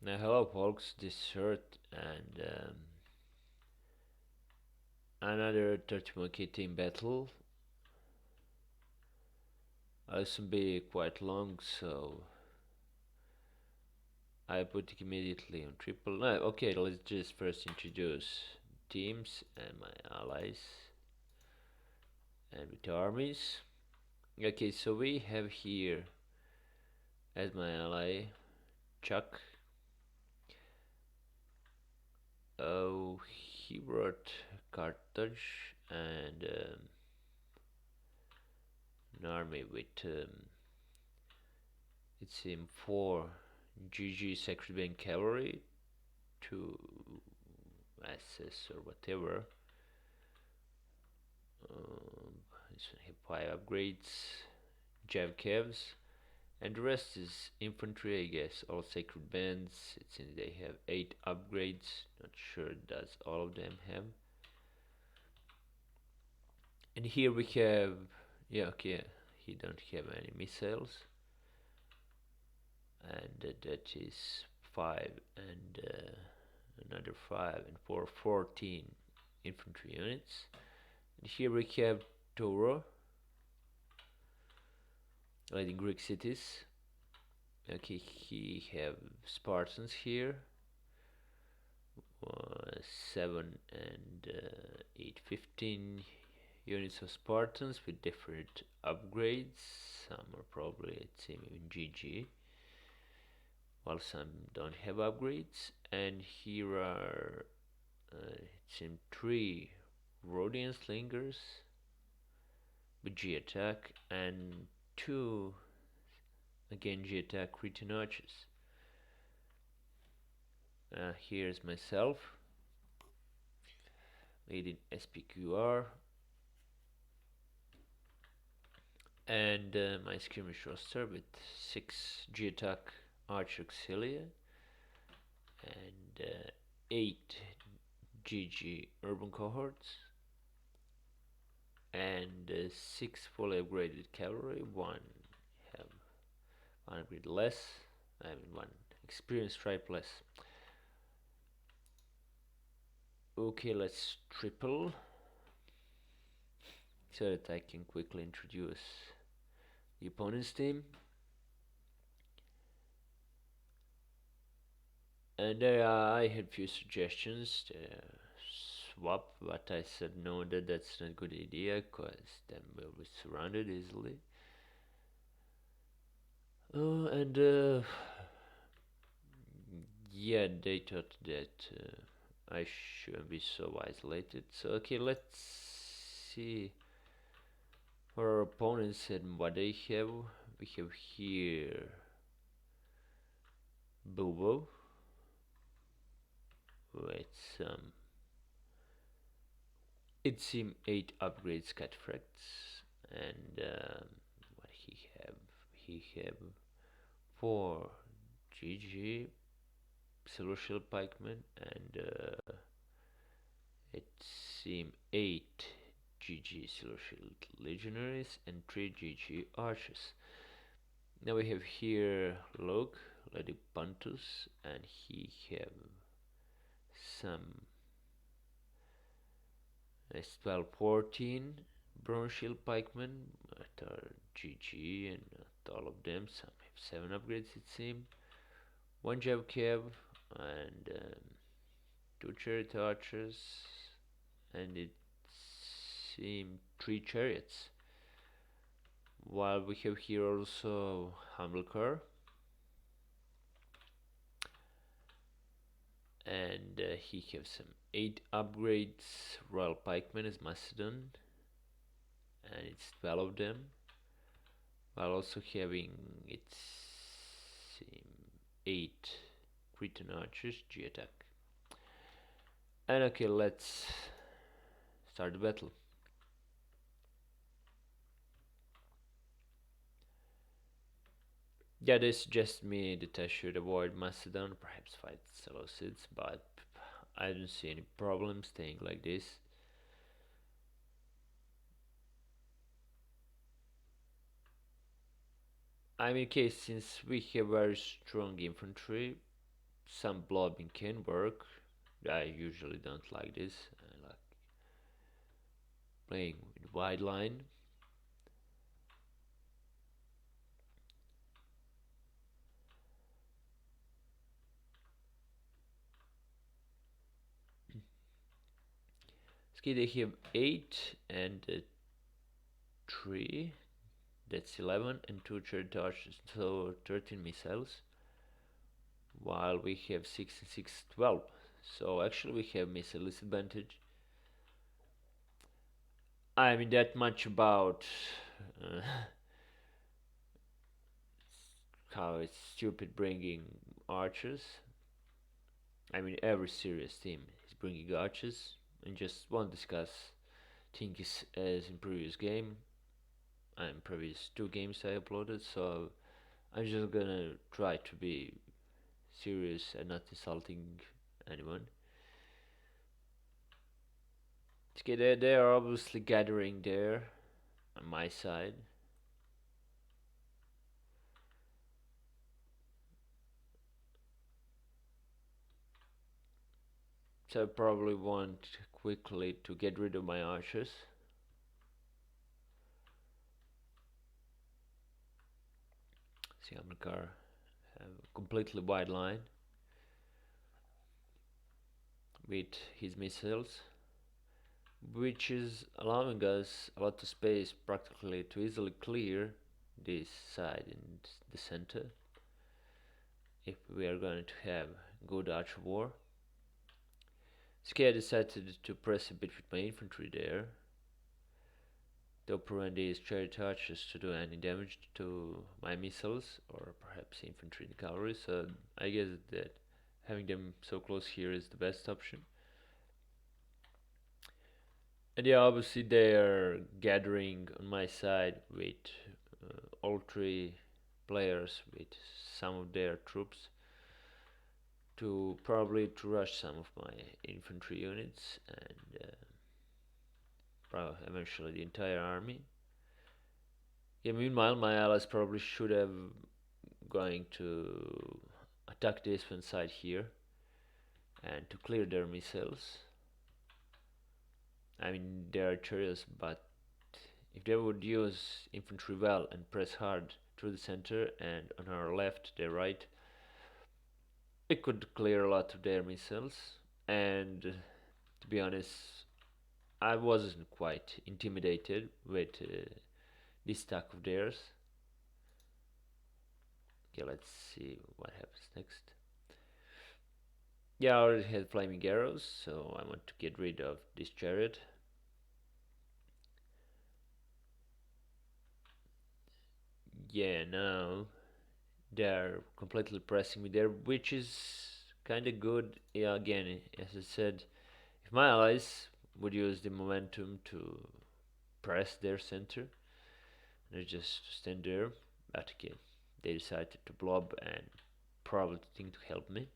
Now, hello, folks. This is Shirt and another 30 Monkey team battle. This will be quite long, so I put it immediately on triple. No, okay, let's just first introduce teams and my allies and with armies. Okay, so we have here as my ally Chuck. Oh, he brought Carthage and an army with it's in 4 GG Sacred Band Cavalry, 2 SS or whatever. Um, have 5 upgrades, Jav Kevs, and the rest is infantry, I guess. All Sacred Bands. It seems they have 8 upgrades. Not sure does all of them have. And here we have, yeah, okay, he don't have any missiles, and that is 5 and another 5 and 4, 14 infantry units. And here we have Toro leading Greek cities. Okay, he have Spartans here, 7 and 8, 15 units of Spartans with different upgrades. Some are probably, let's say, even GG, while some don't have upgrades. And here are it's in 3 Rhodian slingers with G attack and 2 again G attack Cretan archers. Here's myself leading SPQR and my skirmish roster with 6 G attack archer auxilia and 8 GG urban cohorts and 6 fully upgraded cavalry, 1 have 1 upgrade less, I mean 1 experience stripe less. Okay, let's triple so that I can quickly introduce the opponent's team. And I had few suggestions to swap, but I said no, that's not a good idea, because then we'll be surrounded easily. And yeah, they thought that I shouldn't be so isolated. So okay, let's see our opponents and what they have. We have here Bobo with some it seem 8 upgrades cataphracts and what he have 4 GG Silver Shield Pikemen and it seem 8 GG Silver Shield Legionaries and 3 GG Archers. Now we have here Log, Lady Pontus, and he have some S12 14 Bronze Shield Pikemen that are GG and not all of them. Some have 7 upgrades it seems. 1 Jav Kev and 2 Chariot Archers and it seems 3 Chariots. While we have here also Hamilcar and he has some 8 upgrades. Royal Pikemen is Macedon and it's 12 of them, while also having its 8 Cretan archers G attack. And okay, let's start the battle. Yeah, they suggest me that I should avoid Macedon, perhaps fight Seleucids, but I don't see any problem staying like this. I mean, okay, since we have very strong infantry, some blobbing can work. I usually don't like this. I like playing with wide line. Okay, they have 8 and 3. That's 11 and 2 charge torches, so 13 missiles. While we have 6 and 6, 12. So actually we have missile disadvantage. I mean that much about uh, how it's stupid bringing archers. I mean every serious team is bringing archers, and just won't discuss things as in previous game and previous 2 games I uploaded. So I'm just gonna try to be serious and not insulting anyone. Okay, they are obviously gathering there on my side. So I probably want quickly to get rid of my archers. See, Amilcar have a completely wide line with his missiles, which is allowing us a lot of space practically to easily clear this side and the center if we are going to have good archer war. So I decided to press a bit with my infantry there. Don't prevent these chariot archers to do any damage to my missiles or perhaps infantry and cavalry, so I guess that having them so close here is the best option. And yeah, obviously they are gathering on my side with all 3 players with some of their troops to probably to rush some of my infantry units and probably eventually the entire army. Yeah, meanwhile my allies probably should have going to attack this one side here and to clear their missiles. I mean they are chariots, but if they would use infantry well and press hard through the center and on our left, their right, it could clear a lot of their missiles. And to be honest, I wasn't quite intimidated with this attack of theirs. Okay, let's see what happens next. Yeah, I already had flaming arrows, so I want to get rid of this chariot. Yeah, now they're completely pressing me there, which is kind of good. Yeah, again, as I said, if my allies would use the momentum to press their center, they just stand there. But again, they decided to blob and probably think to help me.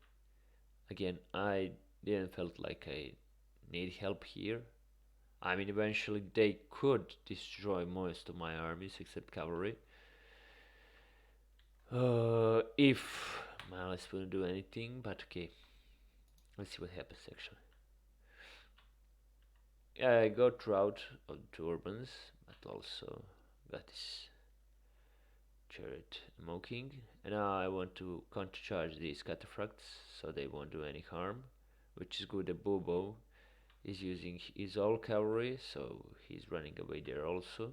Again, I didn't felt like I need help here. I mean, eventually they could destroy most of my armies except cavalry. If my allies wouldn't do anything, but okay, let's see what happens actually. Yeah, I got throughout of the turbans, but also got this chariot mocking. And now I want to countercharge these cataphracts so they won't do any harm, which is good. The Bobo is using his all cavalry, so he's running away there also.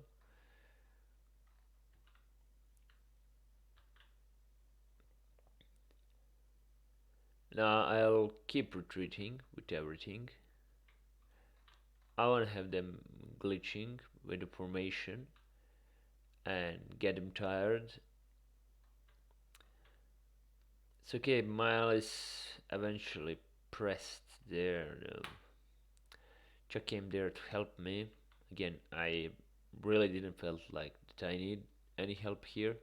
Now I'll keep retreating with everything. I want to have them glitching with the formation and get them tired. It's okay, Miles eventually pressed there. Chuck came there to help me. Again, I really didn't felt like that I need any help here.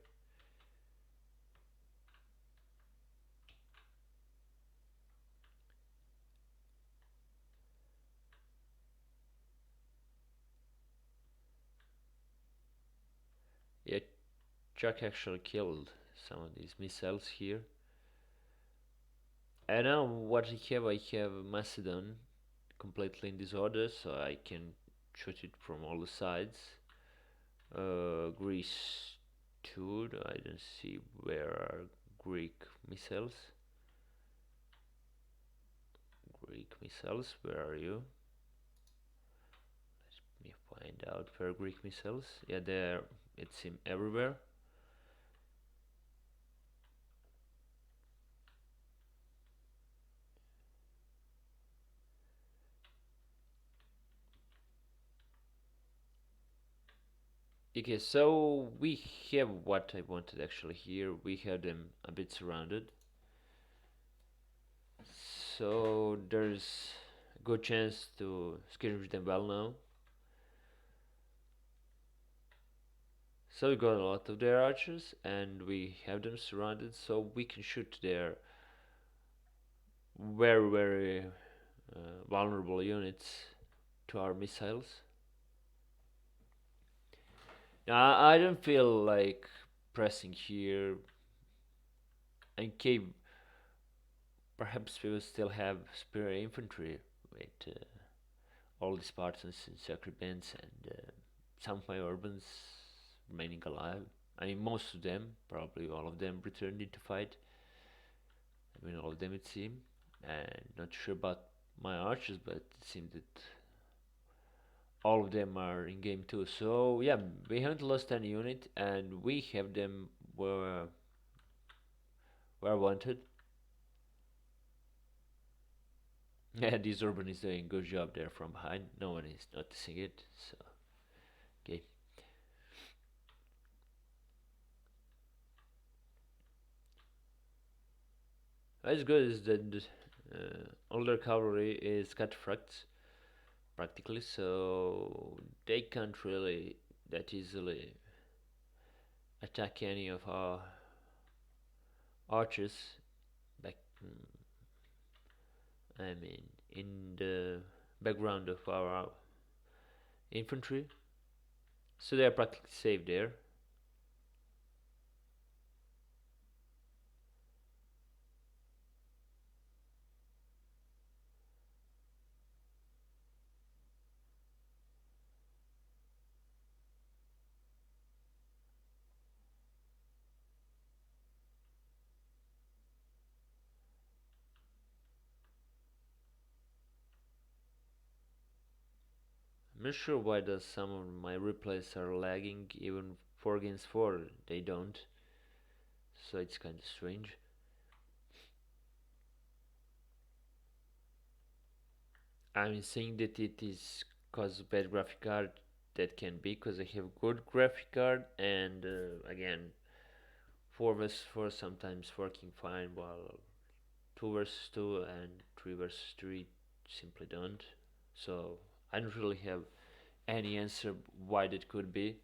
Yeah, Chuck actually killed some of these missiles here. And now what I have Macedon completely in disorder, so I can shoot it from all the sides. Greece too. I don't see where are Greek missiles. Greek missiles, where are you? Let me find out where Greek missiles. Yeah, there. It seems everywhere. Okay, so we have what I wanted actually here. We have them a bit surrounded. So there's a good chance to skirmish them well now. So we got a lot of their archers and we have them surrounded, so we can shoot their very vulnerable units to our missiles. Now I don't feel like pressing here and keep. Perhaps we will still have superior infantry with all the Spartans and Sacrebans and some of my urbans remaining alive. I mean, most of them, probably all of them, returned into fight. I mean, all of them it seemed. And not sure about my archers, but it seems that all of them are in game too. So yeah, we haven't lost any unit, and we have them where wanted. Yeah, this urban is doing a good job there from behind. No one is noticing it. So okay. What's good is that all their cavalry is cataphracts practically, so they can't really that easily attack any of our archers back. I mean, in the background of our infantry, so they are practically safe there. I'm not sure why does some of my replays are lagging even 4 against 4. They don't, so it's kind of strange. I'm saying that it is cause of bad graphic card. That can be because I have good graphic card, and again 4 vs 4 sometimes working fine, while 2 vs 2 and 3 vs 3 simply don't. So I don't really have any answer why that could be.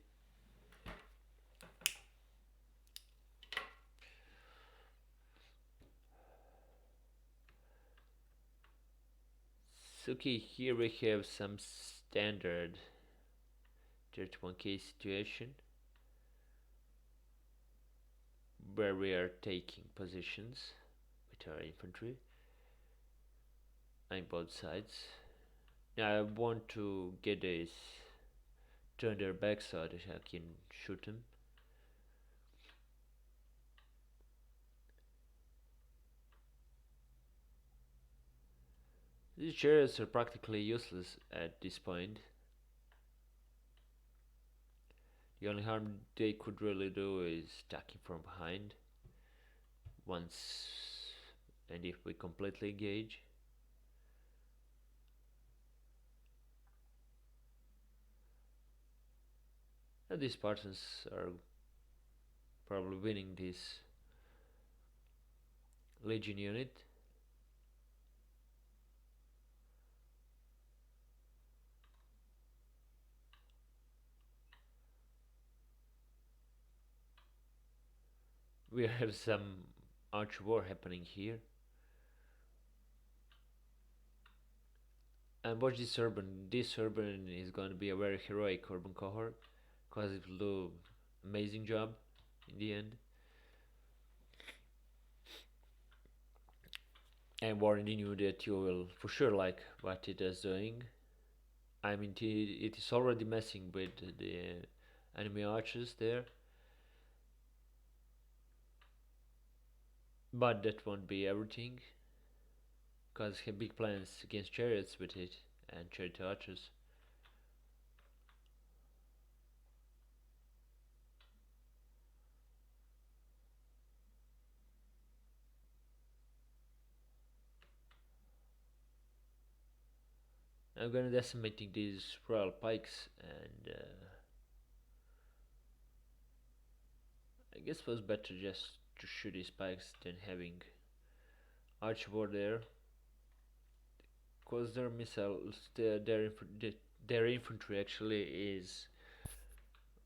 So okay, here we have some standard 31k situation where we are taking positions with our infantry on both sides. Now I want to get this turn their back so that I can shoot them. These chariots are practically useless at this point. The only harm they could really do is attacking from behind once, and if we completely engage. And these Spartans are probably winning this legion unit. We have some arch war happening here. And watch this urban. This urban is going to be a very heroic urban cohort because it will do amazing job in the end. I'm warning you that you will for sure like what it is doing. I mean, it is already messing with the enemy archers there, but that won't be everything, because he have big plans against chariots with it and chariot archers. I'm gonna decimating these royal pikes, and I guess it was better just to shoot these pikes than having archibald there, because their missiles, their infantry actually is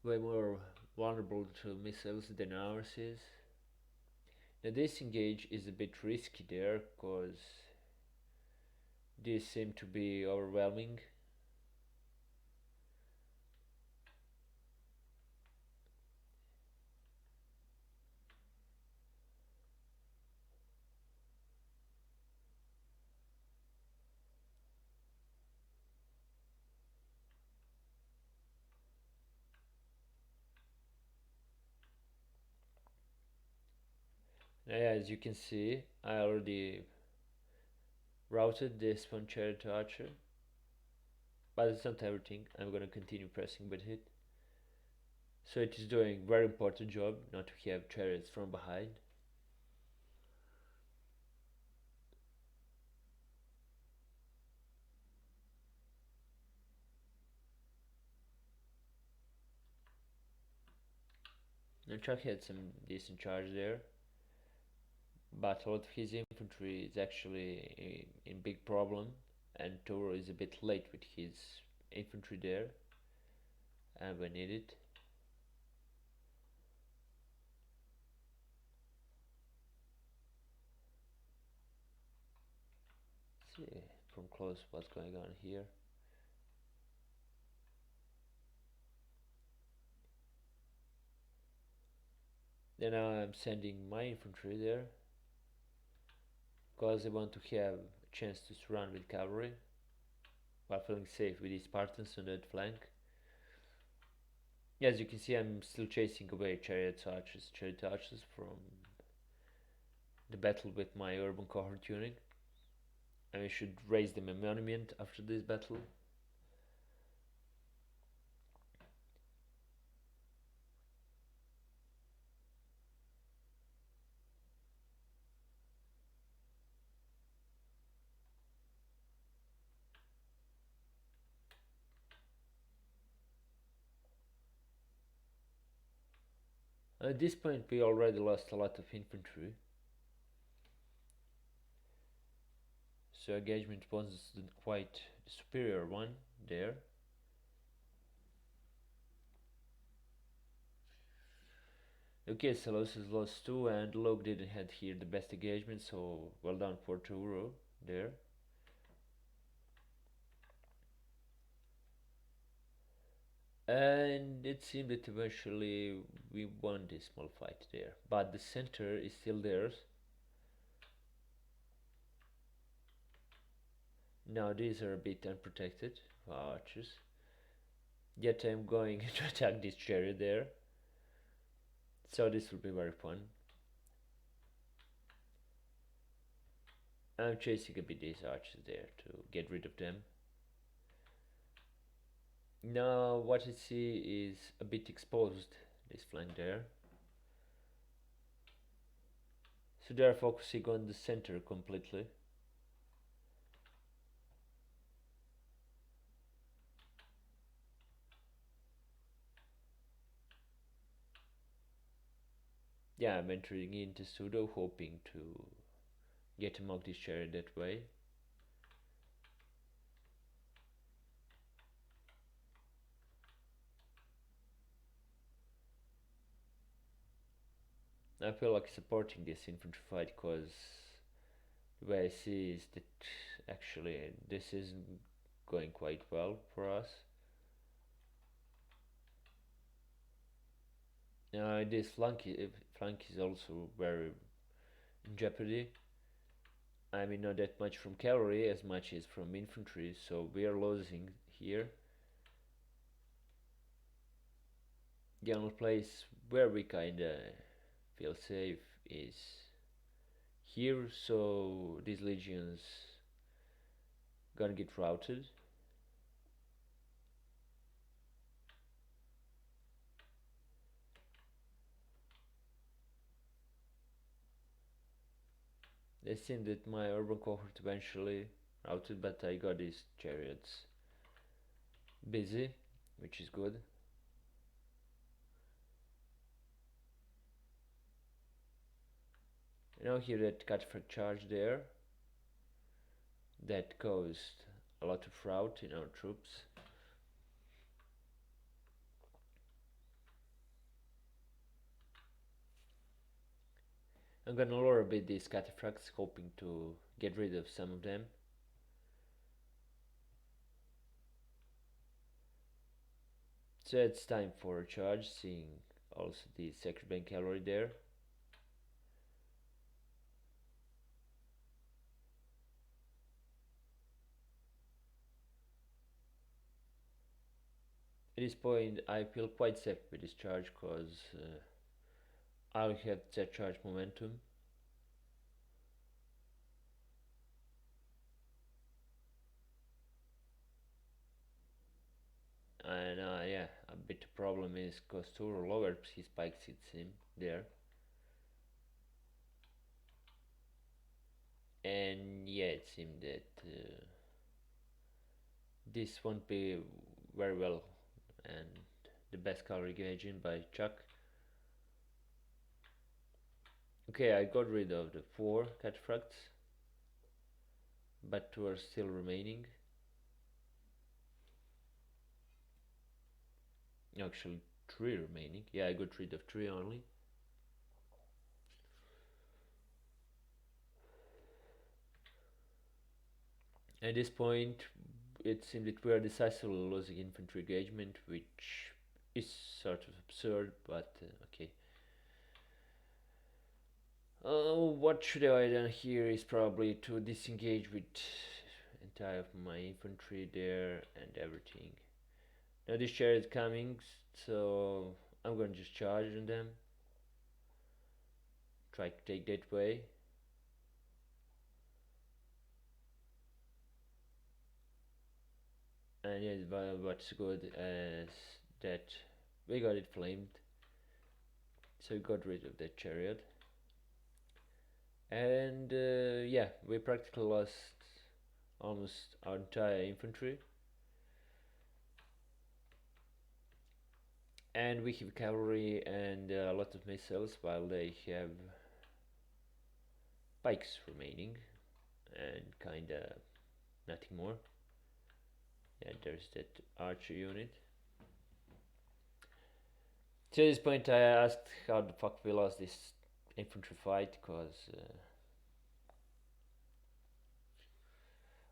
way more vulnerable to missiles than ours is. Now this engage is a bit risky there, because these seem to be overwhelming. Now, yeah, as you can see, I already routed this one chariot archer, but it's not everything. I'm gonna continue pressing with it. So it is doing very important job not to have chariots from behind. Nunchak had some decent charge there, but a lot of his infantry is actually in big problem, and Toro is a bit late with his infantry there, and we need it. Let's see from close what's going on here. Then I'm sending my infantry there, because I want to have a chance to surround with cavalry while feeling safe with the Spartans on that flank. Yeah, as you can see, I'm still chasing away chariot archers from the battle with my urban cohort tuning. And we should raise them a monument after this battle. At this point, we already lost a lot of infantry, so engagement wasn't quite the superior one there. Okay, Salos has lost 2, and Log didn't have here the best engagement, so well done for Turo there. And it seemed that eventually we won this small fight there, but the center is still theirs. Now these are a bit unprotected archers, yet I'm going to attack this chariot there, so this will be very fun. I'm chasing a bit these archers there to get rid of them. Now what I see is a bit exposed, this flank there. So they are focusing on the center completely. Yeah, I'm entering into Pseudo, hoping to get among this chariot that way. I feel like supporting this infantry fight, because the way I see is that actually this isn't going quite well for us. This flank is also very in jeopardy. I mean, not that much from cavalry as much as from infantry, so we are losing here. The only place where we kinda feel safe is here, so these legions gonna get routed. They seem that my urban cohort eventually routed, but I got these chariots busy, which is good. You know, here that cataphract charge there, that caused a lot of rout in our troops. I'm gonna lower a bit these cataphracts, hoping to get rid of some of them. So it's time for a charge, seeing also the Sacred Bank cavalry there. At this point, I feel quite safe with this charge because I'll have that charge momentum. And yeah, a bit problem is because Turo lowered his spikes, it seemed, there. And yeah, it seemed that this won't be very well and the best cavalry engaging by Chuck. Okay, I got rid of the 4 cataphracts, but 2 are still remaining. Actually, 3 remaining. Yeah, I got rid of 3 only. At this point, it seemed that we are decisively losing infantry engagement, which is sort of absurd, but okay. What should I have done here is probably to disengage with entire of my infantry there and everything. Now this chariot is coming, so I'm gonna just charge on them. Try to take that way. And yeah, what's good is that we got it flamed, so we got rid of that chariot. And yeah, we practically lost almost our entire infantry. And we have cavalry and a lot of missiles, while they have pikes remaining and kinda nothing more. Yeah, there's that archer unit. To this point, I asked how the fuck we lost this infantry fight, because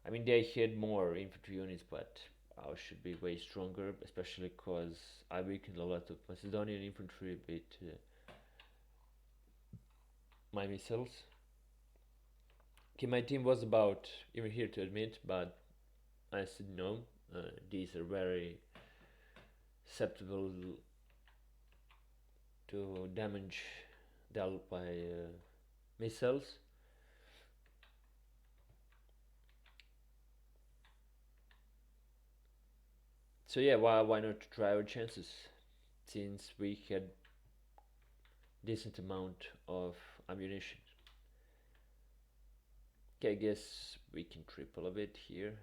I mean, they had more infantry units, but ours should be way stronger, especially because I weakened a lot of Macedonian infantry with my missiles. Okay, my team was about even here to admit, but I said no. These are very susceptible to damage dealt by missiles. So yeah, why not try our chances? Since we had decent amount of ammunition. Okay, I guess we can triple a bit here.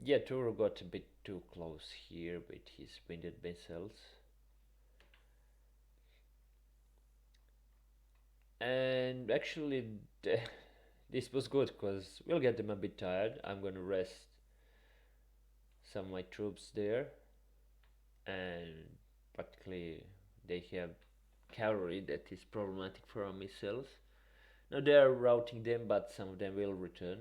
Yeah, Turo got a bit too close here with his winded missiles. And actually, this was good because we'll get them a bit tired. I'm gonna rest some of my troops there, and practically they have cavalry that is problematic for our missiles. Now they are routing them, but some of them will return.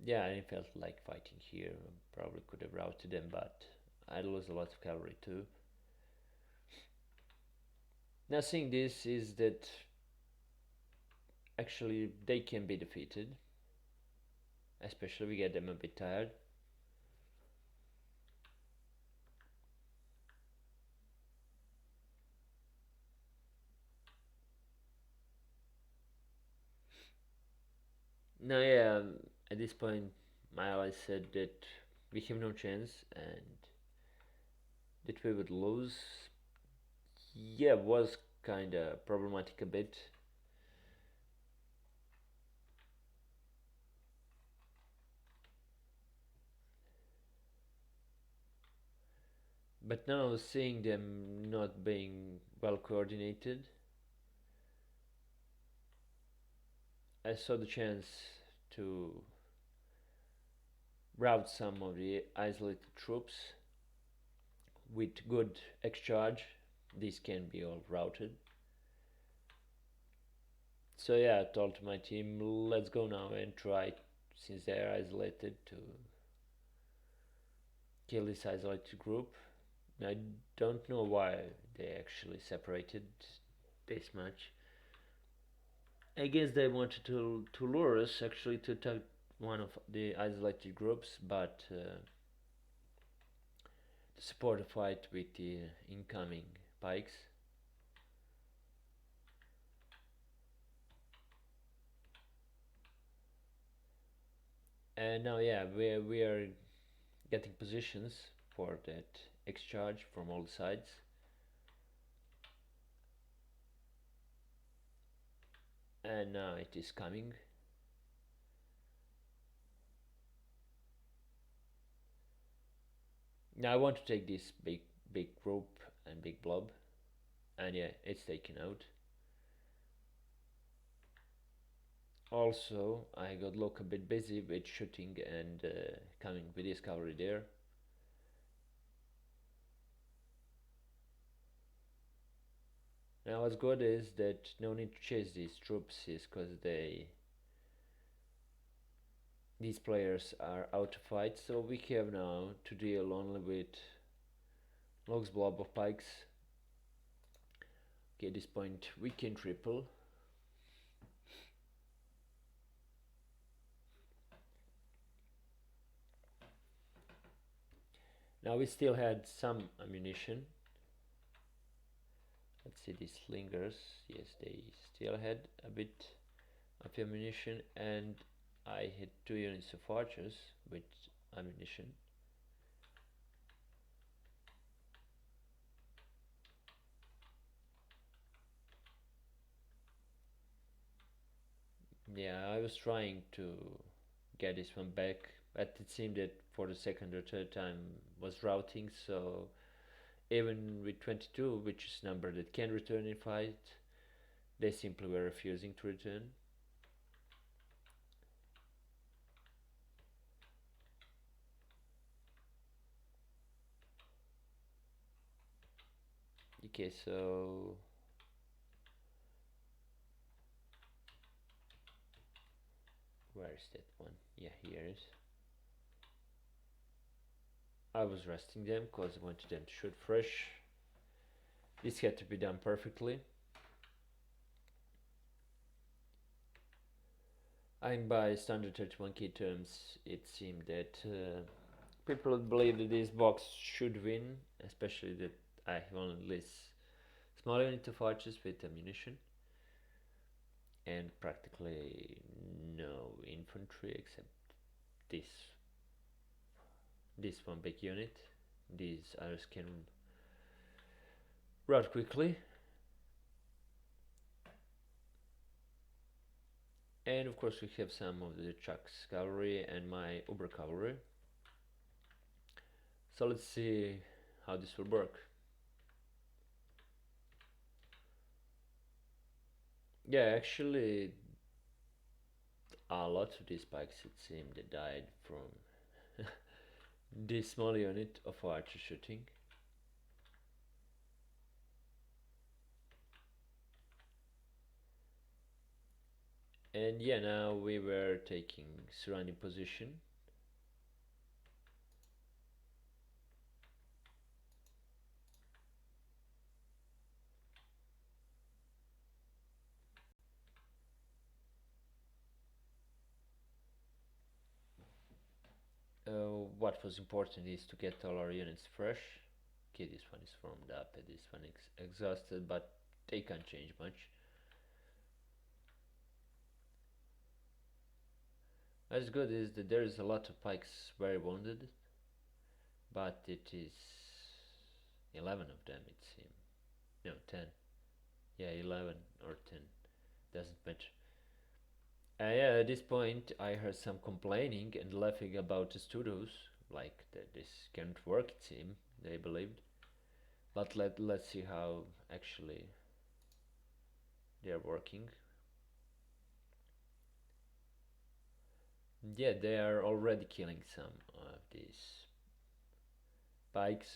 Yeah, I felt like fighting here. Probably could have routed them, but I lost a lot of cavalry too. Now seeing this is that actually they can be defeated. Especially we get them a bit tired. Now yeah, at this point my allies said that we have no chance and that we would lose. Yeah, was kinda problematic a bit. But now seeing them not being well coordinated, I saw the chance to route some of the isolated troops with good X-charge. These can be all routed. So yeah, I told my team, let's go now and try, since they are isolated, to kill this isolated group. I don't know why they actually separated this much. I guess they wanted to lure us actually to attack one of the isolated groups, but to support a fight with the incoming pikes. And now, yeah, we are getting positions for that X charge from all sides. And now it is coming. Now I want to take this big group and big blob, and yeah, it's taken out. Also, I got look a bit busy with shooting and coming with this cavalry there. Now what's good is that no need to chase these troops is because these players are out to fight, so we have now to deal only with Log's blob of pikes. Okay, at this point we can triple. Now we still had some ammunition. Let's see these slingers. Yes, they still had a bit of ammunition, and I had 2 units of archers with ammunition. Yeah, I was trying to get this one back, but it seemed that for the second or third time was routing, so even with 22, which is a number that can return in fight, they simply were refusing to return. Okay, so where is that one? Yeah, here it is. I was resting them because I wanted them to shoot fresh. This had to be done perfectly. And by standard 31 key terms, it seemed that people believe that this box should win, especially that I have only this small unit of archers with ammunition and practically no infantry except this one big unit. These others can route quickly. And of course we have some of the Chuck's cavalry and my Uber cavalry. So let's see how this will work. Yeah, actually A lot of these pikes, it seemed, they died from this small unit of archer shooting. And yeah, now we were taking surrounding position. What was important is to get all our units fresh. Okay, this one is formed up and this one exhausted, but they can't change much. What's good is that there is a lot of pikes very wounded, but it is 11 of them, it seems. No, 10. Yeah, 11 or 10. Doesn't matter. Yeah, at this point, I heard some complaining and laughing about the studios, like that this can't work, it seemed, they believed. But let's see how actually they're working. Yeah, they are already killing some of these bikes.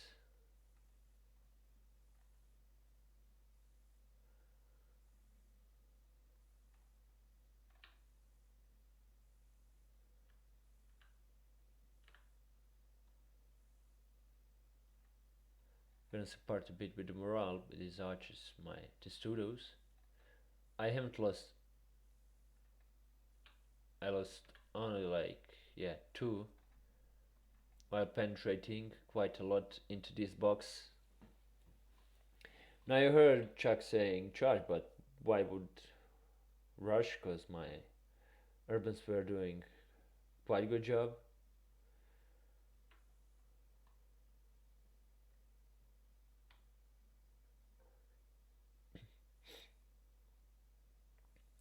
Gonna support a bit with the morale with these archers, my testudos. I haven't lost. I lost only like two while penetrating quite a lot into this box. Now you heard Chuck saying charge, but why would rush? Cause my urbans were doing quite a good job.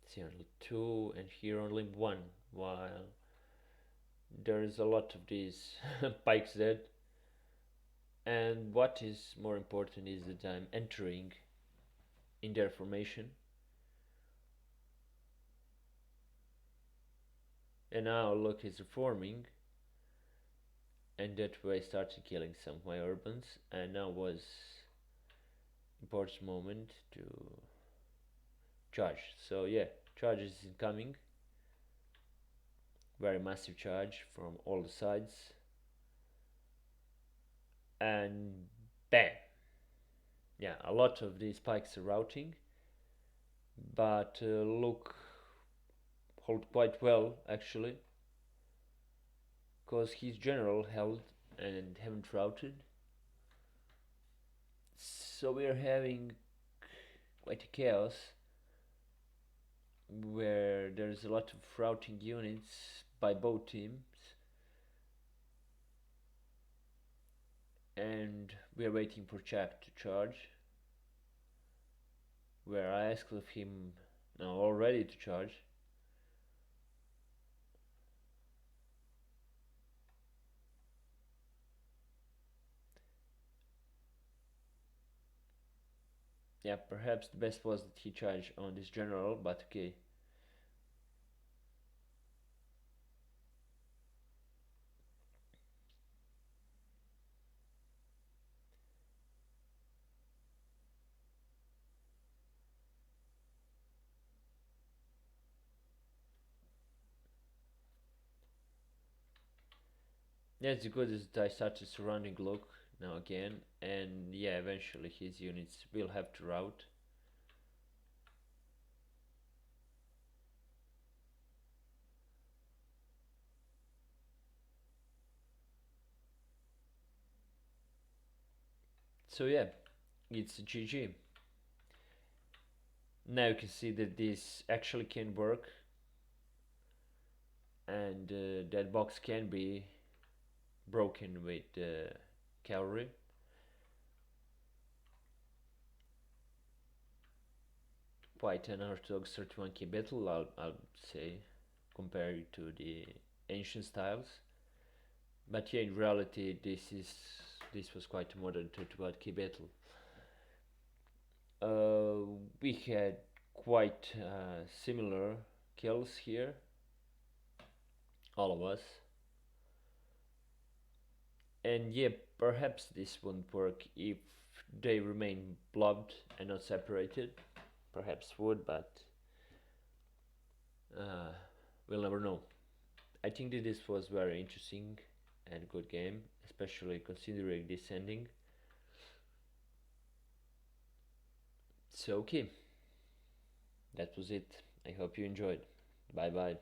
See only two, and here only one. While there is a lot of these pikes dead. And what is more important is that I'm entering in their formation. And now look, he's reforming, and that way started killing some of my urbans. And now was important moment to charge. So yeah, charge is incoming. Very massive charge from all the sides. And bam! Yeah, a lot of these spikes are routing, but look, hold quite well actually, because his general held and haven't routed. So we're having quite a chaos where there's a lot of routing units by both teams, and we're waiting for Chap to charge. Where I asked of him now already to charge. Yeah, perhaps the best was that he charged on this general, but okay. That's good as I started surrounding Luke now again, and yeah, eventually his units will have to route. So yeah, it's GG. Now you can see that this actually can work, and that box can be broken with cavalry. Quite an orthodox 31k battle, I'll say, compared to the ancient styles. But yeah, in reality, this was quite a modern 31k battle. We had quite similar kills here. all of us. And yeah, perhaps this won't work if they remain blobbed and not separated. Perhaps would, but uh, we'll never know. I think that this was very interesting and good game, especially considering this ending. So okay, that was it. I hope you enjoyed. Bye bye.